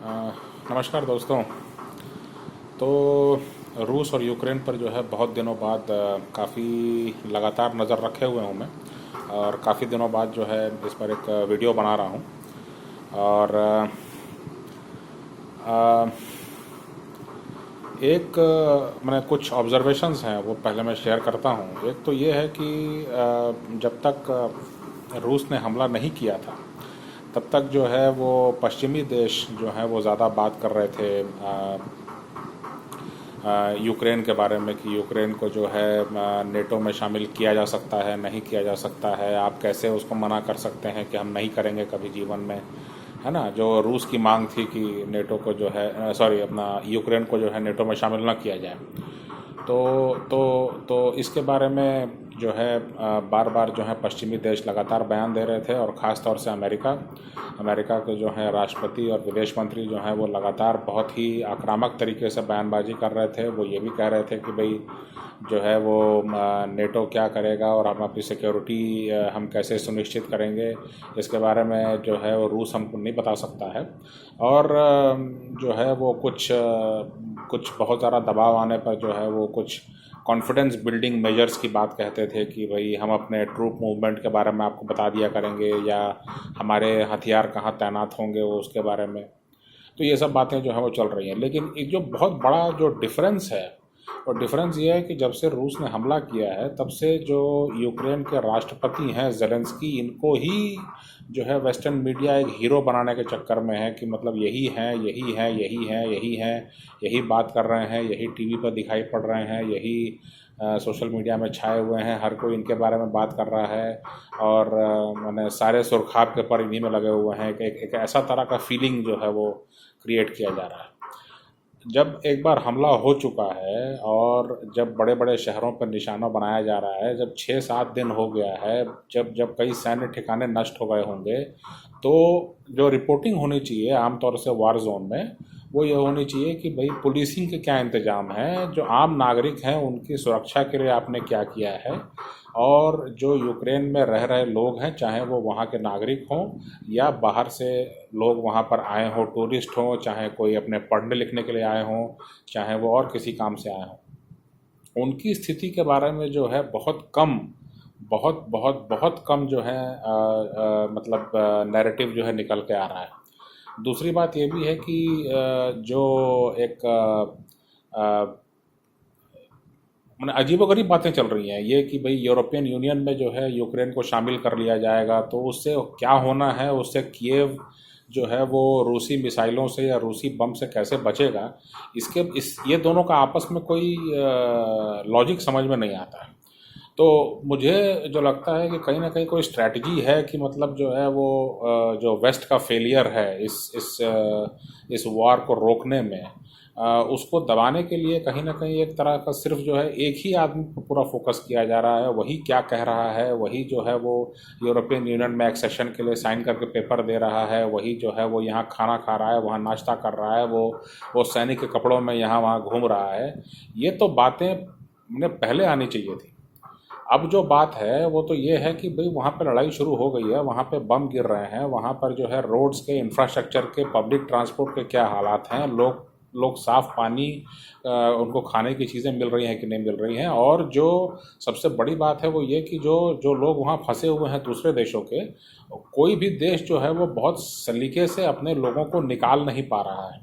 नमस्कार दोस्तों। तो रूस और यूक्रेन पर जो है बहुत दिनों बाद काफ़ी लगातार नज़र रखे हुए हूँ मैं, और काफ़ी दिनों बाद जो है इस पर एक वीडियो बना रहा हूँ। और अ, एक मैंने कुछ ऑब्जर्वेशंस हैं वो पहले मैं शेयर करता हूँ। एक तो ये है कि जब तक रूस ने हमला नहीं किया था तब तक जो है वो पश्चिमी देश जो है वो ज़्यादा बात कर रहे थे यूक्रेन के बारे में कि यूक्रेन को जो है नेटो में शामिल किया जा सकता है, नहीं किया जा सकता है, आप कैसे उसको मना कर सकते हैं कि हम नहीं करेंगे कभी जीवन में, है ना। जो रूस की मांग थी कि नेटो को जो है सॉरी अपना यूक्रेन को जो है नेटो में शामिल ना किया जाए। तो इसके बारे में जो है बार बार जो है पश्चिमी देश लगातार बयान दे रहे थे, और ख़ास तौर से अमेरिका के जो है राष्ट्रपति और विदेश मंत्री जो हैं वो लगातार बहुत ही आक्रामक तरीके से बयानबाजी कर रहे थे। वो ये भी कह रहे थे कि भाई जो है वो नेटो क्या करेगा और हम अपनी सिक्योरिटी हम कैसे सुनिश्चित करेंगे, इसके बारे में जो है वो रूस हमको नहीं बता सकता है। और जो है वो कुछ बहुत ज़्यादा दबाव आने पर जो है वो कुछ कॉन्फिडेंस बिल्डिंग मेजर्स की बात कहते थे कि भाई हम अपने ट्रूप मूवमेंट के बारे में आपको बता दिया करेंगे, या हमारे हथियार कहाँ तैनात होंगे वो उसके बारे में। तो ये सब बातें जो हैं वो चल रही हैं, लेकिन एक जो बहुत बड़ा जो डिफरेंस है, और डिफरेंस ये है कि जब से रूस ने हमला किया है तब से जो यूक्रेन के राष्ट्रपति हैं ज़ेलेंस्की, इनको ही जो है वेस्टर्न मीडिया एक हीरो बनाने के चक्कर में है कि मतलब यही हैं, यही हैं, यही हैं, यही हैं, यही बात कर रहे हैं, यही टीवी पर दिखाई पड़ रहे हैं, यही सोशल मीडिया में छाए हुए हैं, हर कोई इनके बारे में बात कर रहा है। और मैंने सारे सुर्खाब के पर इन्हीं में लगे हुए हैं कि एक ऐसा तरह का फीलिंग जो है वो क्रिएट किया जा रहा है। जब एक बार हमला हो चुका है और जब बड़े बड़े शहरों पर निशाना बनाया जा रहा है, जब 6-7 दिन हो गया है, जब जब कई सैन्य ठिकाने नष्ट हो गए होंगे, तो जो रिपोर्टिंग होनी चाहिए आमतौर से वार जोन में, वो ये होनी चाहिए कि भाई पुलिसिंग के क्या इंतज़ाम हैं, जो आम नागरिक हैं उनकी सुरक्षा के लिए आपने क्या किया है, और जो यूक्रेन में रह रहे लोग हैं, चाहे वो वहाँ के नागरिक हों या बाहर से लोग वहाँ पर आए हों, टूरिस्ट हों, चाहे कोई अपने पढ़ने लिखने के लिए आए हों, चाहे वो और किसी काम से आए हों, उनकी स्थिति के बारे में जो है बहुत कम, बहुत बहुत बहुत कम जो है मतलब नैरेटिव जो है निकल के आ रहा है। दूसरी बात ये भी है कि जो एक मैंने अजीबोगरीब बातें चल रही हैं ये कि भाई यूरोपियन यूनियन में जो है यूक्रेन को शामिल कर लिया जाएगा, तो उससे क्या होना है, उससे कीव जो है वो रूसी मिसाइलों से या रूसी बम से कैसे बचेगा, इस ये दोनों का आपस में कोई लॉजिक समझ में नहीं आता है। तो मुझे जो लगता है कि कहीं ना कहीं कोई स्ट्रैटेजी है कि मतलब जो है वो जो वेस्ट का फेलियर है इस वॉर को रोकने में, उसको दबाने के लिए कहीं ना कहीं एक तरह का सिर्फ जो है एक ही आदमी पर पूरा फोकस किया जा रहा है, वही क्या कह रहा है, वही जो है वो यूरोपियन यूनियन में एक्सेशन के लिए साइन करके पेपर दे रहा है, वही जो है वो यहाँ खाना खा रहा है, वहाँ नाश्ता कर रहा है, वो सैनिक के कपड़ों में यहाँ वहाँ घूम रहा है। ये तो बातें ने पहले आनी चाहिए थी। अब जो बात है वो तो ये है कि भाई वहाँ पे लड़ाई शुरू हो गई है, वहाँ पे बम गिर रहे हैं, वहाँ पर जो है रोड्स के इंफ्रास्ट्रक्चर के पब्लिक ट्रांसपोर्ट के क्या हालात हैं, लोग लोग साफ़ पानी उनको खाने की चीज़ें मिल रही हैं कि नहीं मिल रही हैं, और जो सबसे बड़ी बात है वो ये कि जो जो लोग वहाँ फंसे हुए हैं दूसरे देशों के, कोई भी देश जो है वो बहुत सलीके से अपने लोगों को निकाल नहीं पा रहा है।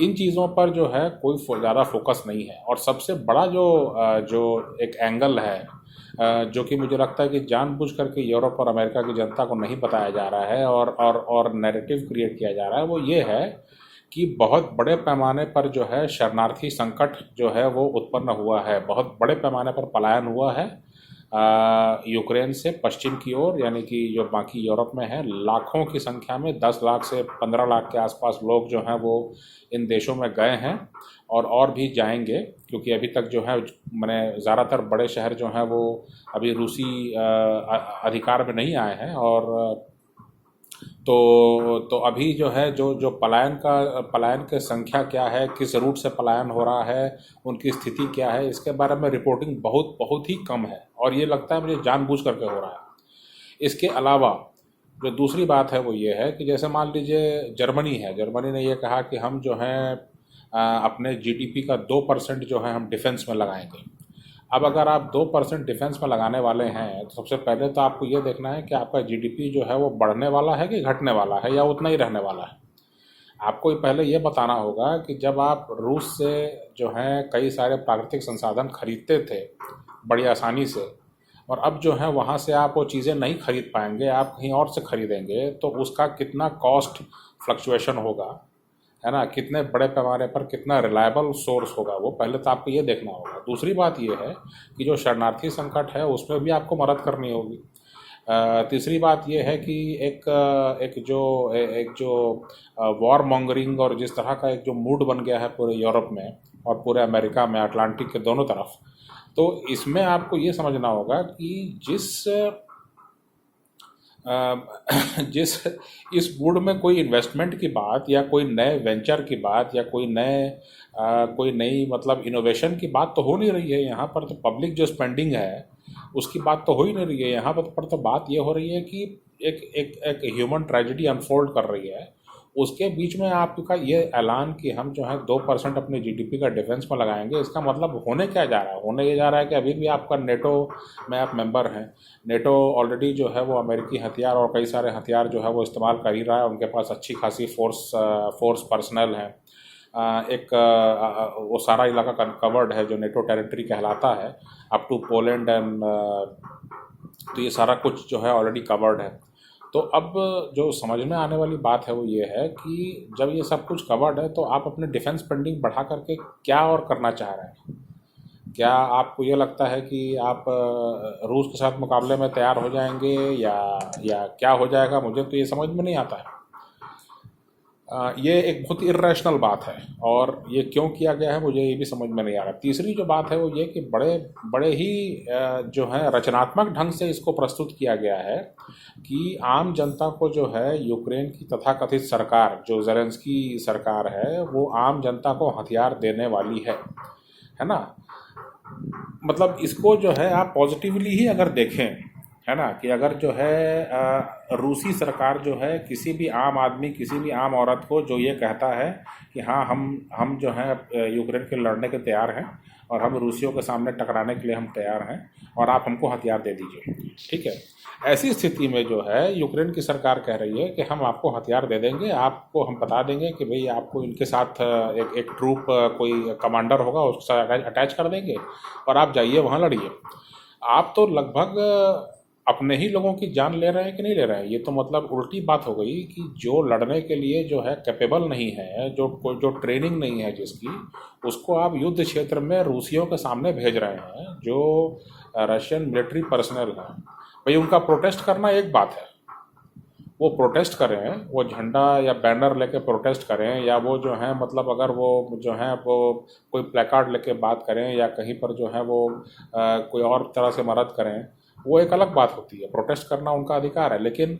इन चीज़ों पर जो है कोई ज़्यादा फोकस नहीं है। और सबसे बड़ा जो एक एंगल है जो कि मुझे लगता है कि जानबूझ करके यूरोप और अमेरिका की जनता को नहीं बताया जा रहा है और नैरेटिव क्रिएट किया जा रहा है, वो ये है कि बहुत बड़े पैमाने पर जो है शरणार्थी संकट जो है वो उत्पन्न हुआ है, बहुत बड़े पैमाने पर पलायन हुआ है यूक्रेन से पश्चिम की ओर, यानी कि जो बाकी यूरोप में है, लाखों की संख्या में 10 लाख से 15 लाख के आसपास लोग जो हैं वो इन देशों में गए हैं, और भी जाएंगे, क्योंकि अभी तक जो है मैंने ज़्यादातर बड़े शहर जो हैं वो अभी रूसी अधिकार में नहीं आए हैं। और तो अभी जो है जो पलायन की संख्या क्या है, किस रूट से पलायन हो रहा है, उनकी स्थिति क्या है, इसके बारे में रिपोर्टिंग बहुत बहुत ही कम है, और ये लगता है मुझे जानबूझ करके हो रहा है। इसके अलावा जो दूसरी बात है वो ये है कि जैसे मान लीजिए जर्मनी है, जर्मनी ने ये कहा कि हम जो है अपने जीडीपी का 2% जो है हम डिफेंस में लगाएंगे। अब अगर आप 2% डिफेंस में लगाने वाले हैं तो सबसे पहले तो आपको ये देखना है कि आपका जीडीपी जो है वो बढ़ने वाला है कि घटने वाला है या उतना ही रहने वाला है। आपको पहले ये बताना होगा कि जब आप रूस से जो है कई सारे प्राकृतिक संसाधन खरीदते थे बड़ी आसानी से, और अब जो है वहाँ से आप वो चीज़ें नहीं खरीद पाएंगे, आप कहीं और से खरीदेंगे, तो उसका कितना कॉस्ट फ्लक्चुएशन होगा, है ना, कितने बड़े पैमाने पर कितना रिलायबल सोर्स होगा, वो पहले तो आपको ये देखना होगा। दूसरी बात ये है कि जो शरणार्थी संकट है उसमें भी आपको मदद करनी होगी। तीसरी बात ये है कि एक जो वॉर मॉन्गरिंग और जिस तरह का एक जो मूड बन गया है पूरे यूरोप में और पूरे अमेरिका में, अटलांटिक के दोनों तरफ, तो इसमें आपको ये समझना होगा कि जिस इस मूड में कोई इन्वेस्टमेंट की बात या कोई नए वेंचर की बात या कोई नई मतलब इनोवेशन की बात तो हो नहीं रही है। यहाँ पर तो पब्लिक जो स्पेंडिंग है उसकी बात तो हो ही नहीं रही है। यहाँ पर तो बात ये हो रही है कि एक एक एक ह्यूमन ट्रेजेडी अनफोल्ड कर रही है। उसके बीच में आपका ये ऐलान कि हम जो है 2% अपने जीडीपी का डिफेंस में लगाएंगे, इसका मतलब होने क्या जा रहा है? होने ये जा रहा है कि अभी भी आपका नेटो में आप मेंबर हैं। नेटो ऑलरेडी जो है वो अमेरिकी हथियार और कई सारे हथियार जो है वो इस्तेमाल कर ही रहा है। उनके पास अच्छी खासी फोर्स पर्सनल है। वो सारा इलाका कवर्ड है जो नेटो टेरिटरी कहलाता है, अप टू पोलैंड एंड तो ये सारा कुछ जो है ऑलरेडी कवर्ड है। तो अब जो समझ में आने वाली बात है वो ये है कि जब ये सब कुछ कवर्ड है तो आप अपने डिफेंस स्पेंडिंग बढ़ा करके क्या और करना चाह रहे हैं? क्या आपको ये लगता है कि आप रूस के साथ मुकाबले में तैयार हो जाएंगे या क्या हो जाएगा? मुझे तो ये समझ में नहीं आता है। ये एक बहुत इर्रेशनल बात है और ये क्यों किया गया है मुझे ये भी समझ में नहीं आ रहा। तीसरी जो बात है वो ये कि बड़े ही जो है रचनात्मक ढंग से इसको प्रस्तुत किया गया है कि आम जनता को जो है यूक्रेन की तथाकथित सरकार, जो ज़ेलेंस्की सरकार है, वो आम जनता को हथियार देने वाली है ना। मतलब इसको जो है आप पॉजिटिवली ही अगर देखें, है ना, कि अगर जो है रूसी सरकार जो है किसी भी आम आदमी, किसी भी आम औरत को जो ये कहता है कि हाँ हम जो है यूक्रेन के लड़ने के तैयार हैं और हम रूसियों के सामने टकराने के लिए हम तैयार हैं और आप हमको हथियार दे दीजिए, ठीक है। ऐसी स्थिति में जो है यूक्रेन की सरकार कह रही है कि हम आपको हथियार दे देंगे, आपको हम बता देंगे कि भाई आपको इनके साथ एक ट्रूप, कोई कमांडर होगा, उसके साथ अटैच कर देंगे और आप जाइए वहाँ लड़िए। आप तो लगभग अपने ही लोगों की जान ले रहे हैं कि नहीं ले रहे हैं? ये तो मतलब उल्टी बात हो गई कि जो लड़ने के लिए जो है कैपेबल नहीं है, जो ट्रेनिंग नहीं है जिसकी, उसको आप युद्ध क्षेत्र में रूसियों के सामने भेज रहे हैं, जो रशियन मिलिट्री पर्सनल हैं। भाई उनका प्रोटेस्ट करना एक बात है, वो प्रोटेस्ट करें, वो झंडा या बैनर लेके प्रोटेस्ट करें, या वो जो है मतलब अगर वो जो है वो कोई प्लेकार्ड लेके बात करें या कहीं पर जो है वो कोई और तरह से मदद करें, वो एक अलग बात होती है। प्रोटेस्ट करना उनका अधिकार है। लेकिन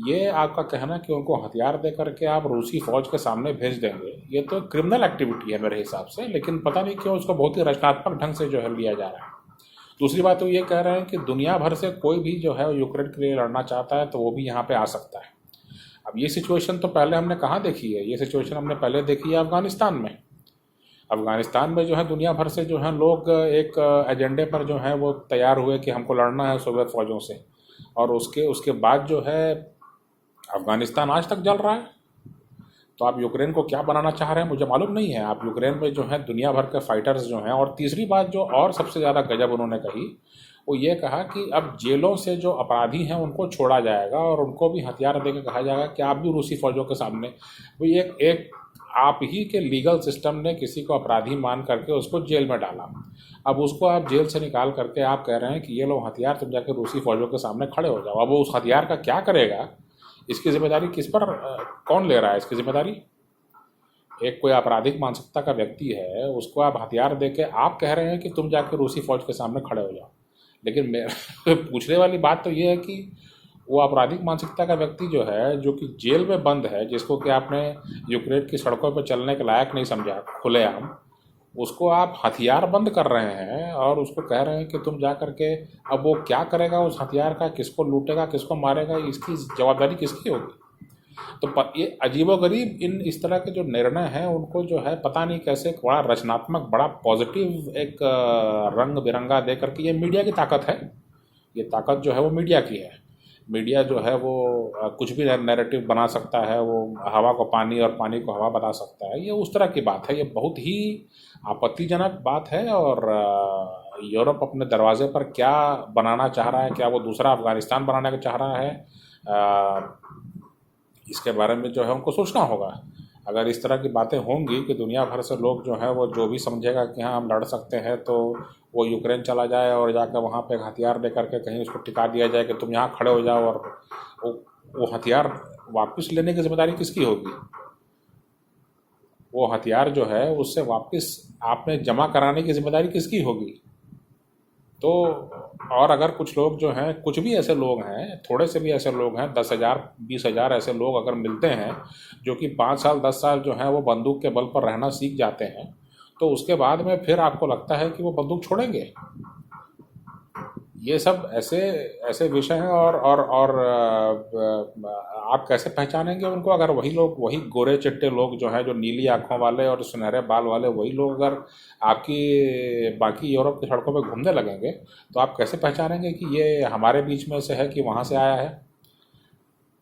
ये आपका कहना कि उनको हथियार दे करके आप रूसी फौज के सामने भेज देंगे, ये तो क्रिमिनल एक्टिविटी है मेरे हिसाब से। लेकिन पता नहीं क्यों उसको बहुत ही रचनात्मक ढंग से जो है लिया जा रहा है। दूसरी बात तो ये कह रहे हैं कि दुनिया भर से कोई भी जो है यूक्रेन के लिए लड़ना चाहता है तो वो भी यहाँ पे आ सकता है। अब ये सिचुएशन तो पहले हमने कहाँ देखी है? ये सिचुएशन हमने पहले देखी है अफगानिस्तान में। अफगानिस्तान में जो है दुनिया भर से जो है लोग एक एजेंडे पर जो है वो तैयार हुए कि हमको लड़ना है सोवियत फ़ौजों से, और उसके बाद जो है अफगानिस्तान आज तक जल रहा है। तो आप यूक्रेन को क्या बनाना चाह रहे हैं मुझे मालूम नहीं है। आप यूक्रेन में जो है दुनिया भर के फाइटर्स जो हैं, और तीसरी बात जो और सबसे ज़्यादा गजब उन्होंने कही, वो ये कहा कि अब जेलों से जो अपराधी हैं उनको छोड़ा जाएगा और उनको भी हथियार देकर कहा जाएगा कि आप भी रूसी फ़ौजों के सामने। वो एक आप ही के लीगल सिस्टम ने किसी को अपराधी मान करके उसको जेल में डाला। अब उसको आप जेल से निकाल करके आप कह रहे हैं कि ये लो हथियार, तुम जाकर रूसी फ़ौजों के सामने खड़े हो जाओ। अब वो उस हथियार का क्या करेगा, इसकी जिम्मेदारी किस पर, कौन ले रहा है इसकी जिम्मेदारी? एक कोई आपराधिक मानसिकता का व्यक्ति है, उसको आप हथियार दे के आप कह रहे हैं कि तुम जाकर रूसी फ़ौज के सामने खड़े हो जाओ। लेकिन मेरा पूछने वाली बात तो ये है कि वो आपराधिक मानसिकता का व्यक्ति जो है, जो कि जेल में बंद है, जिसको कि आपने यूक्रेन की सड़कों पर चलने के लायक नहीं समझा खुलेआम, उसको आप हथियार बंद कर रहे हैं और उसको कह रहे हैं कि तुम जा करके, अब वो क्या करेगा उस हथियार का, किसको लूटेगा, किसको मारेगा, इसकी जवाबदारी किसकी होगी? तो ये अजीबोगरीब इन इस तरह के जो निर्णय हैं उनको जो है पता नहीं कैसे एक बड़ा रचनात्मक, बड़ा पॉजिटिव एक रंग बिरंगा दे करके, ये मीडिया की ताकत है। ये ताकत जो है वो मीडिया की है। मीडिया जो है वो कुछ भी नैरेटिव बना सकता है, वो हवा को पानी और पानी को हवा बना सकता है। ये उस तरह की बात है, ये बहुत ही आपत्तिजनक बात है। और यूरोप अपने दरवाजे पर क्या बनाना चाह रहा है, क्या वो दूसरा अफगानिस्तान बनाने का चाह रहा है, इसके बारे में जो है उनको सोचना होगा। अगर इस तरह की बातें होंगी कि दुनिया भर से लोग जो है वो जो भी समझेगा कि हाँ हम लड़ सकते हैं, तो वो यूक्रेन चला जाए और जाकर वहाँ पे एक हथियार दे करके कहीं उसको टिका दिया जाए कि तुम यहाँ खड़े हो जाओ, और वो हथियार वापस लेने की जिम्मेदारी किसकी होगी? वो हथियार जो है उससे वापस आपने जमा कराने की जिम्मेदारी किसकी होगी? तो और अगर कुछ लोग जो हैं, कुछ भी ऐसे लोग हैं, थोड़े से भी ऐसे लोग हैं, 10,000 20,000 ऐसे लोग अगर मिलते हैं जो कि 5 साल 10 साल जो हैं वो बंदूक के बल पर रहना सीख जाते हैं, तो उसके बाद में फिर आपको लगता है कि वो बंदूक छोड़ेंगे? ये सब ऐसे ऐसे विषय हैं। और आप कैसे पहचानेंगे उनको? अगर वही लोग, वही गोरे चिट्टे लोग जो हैं, जो नीली आंखों वाले और सुनहरे बाल वाले, वही लोग अगर आपकी बाकी यूरोप की सड़कों पर घूमने लगेंगे, तो आप कैसे पहचानेंगे कि ये हमारे बीच में से है कि वहाँ से आया है?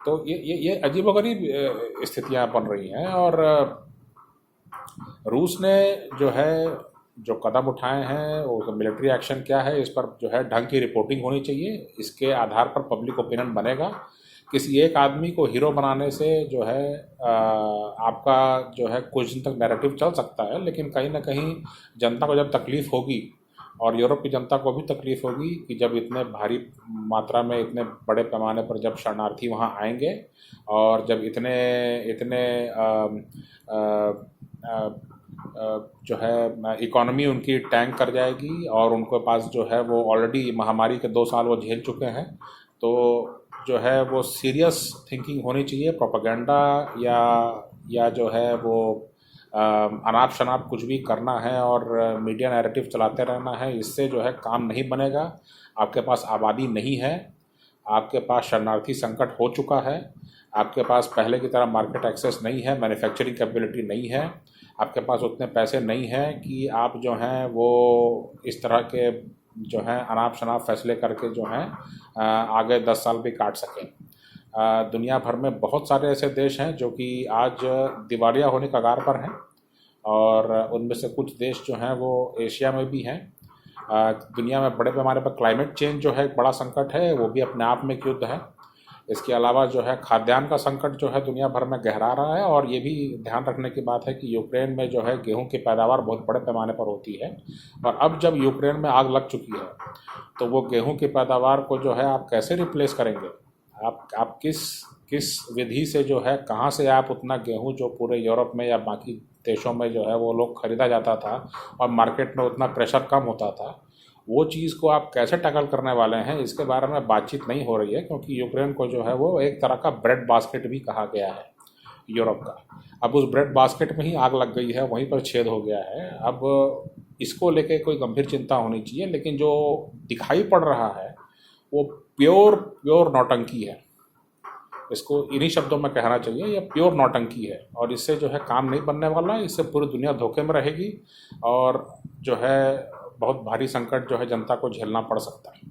तो ये अजीबोगरीब स्थितियाँ बन रही हैं। और रूस ने जो है जो कदम उठाए हैं, वो मिलिट्री एक्शन क्या है, इस पर जो है ढंग की रिपोर्टिंग होनी चाहिए। इसके आधार पर पब्लिक ओपिनियन बनेगा। किसी एक आदमी को हीरो बनाने से जो है आपका जो है कुछ दिन तक नैरेटिव चल सकता है, लेकिन कहीं ना कहीं जनता को जब तकलीफ़ होगी, और यूरोप की जनता को भी तकलीफ़ होगी कि जब इतने भारी मात्रा में, इतने बड़े पैमाने पर जब शरणार्थी वहाँ आएंगे, और जब इतने इतने जो है इकॉनमी उनकी टैंक कर जाएगी, और उनके पास जो है वो ऑलरेडी महामारी के 2 साल वो झेल चुके हैं, तो जो है वो सीरियस थिंकिंग होनी चाहिए। प्रोपेगेंडा या जो है वो अनाप शनाप कुछ भी करना है और मीडिया नैरेटिव चलाते रहना है, इससे जो है काम नहीं बनेगा। आपके पास आबादी नहीं है, आपके पास शरणार्थी संकट हो चुका है, आपके पास पहले की तरह मार्केट एक्सेस नहीं है, मैन्युफैक्चरिंग कैपेबिलिटी नहीं है, आपके पास उतने पैसे नहीं हैं कि आप जो हैं वो इस तरह के जो हैं अनाप शनाप फैसले करके जो हैं आगे 10 साल भी काट सकें। दुनिया भर में बहुत सारे ऐसे देश हैं जो कि आज दिवालिया होने के कगार पर हैं, और उनमें से कुछ देश जो हैं वो एशिया में भी हैं। दुनिया में बड़े पैमाने पर क्लाइमेट चेंज जो है एक बड़ा संकट है, वो भी अपने आप में एक युद्ध है। इसके अलावा जो है खाद्यान्न का संकट जो है दुनिया भर में गहरा रहा है। और ये भी ध्यान रखने की बात है कि यूक्रेन में जो है गेहूं की पैदावार बहुत बड़े पैमाने पर होती है, और अब जब यूक्रेन में आग लग चुकी है, तो वो गेहूं की पैदावार को जो है आप कैसे रिप्लेस करेंगे? आप किस विधि से जो है, कहाँ से आप उतना गेहूं जो पूरे यूरोप में या बाकी देशों में जो है वो लोग खरीदा जाता था और मार्केट में उतना प्रेशर कम होता था, वो चीज़ को आप कैसे टैकल करने वाले हैं, इसके बारे में बातचीत नहीं हो रही है। क्योंकि यूक्रेन को जो है वो एक तरह का ब्रेड बास्केट भी कहा गया है यूरोप का। अब उस ब्रेड बास्केट में ही आग लग गई है, वहीं पर छेद हो गया है। अब इसको लेके कोई गंभीर चिंता होनी चाहिए, लेकिन जो दिखाई पड़ रहा है वो प्योर नौटंकी है। इसको इन्हीं शब्दों में कहना चाहिए, ये प्योर नौटंकी है, और इससे जो है काम नहीं बनने वाला है। इससे पूरी दुनिया धोखे में रहेगी, और जो है बहुत भारी संकट जो है जनता को झेलना पड़ सकता है।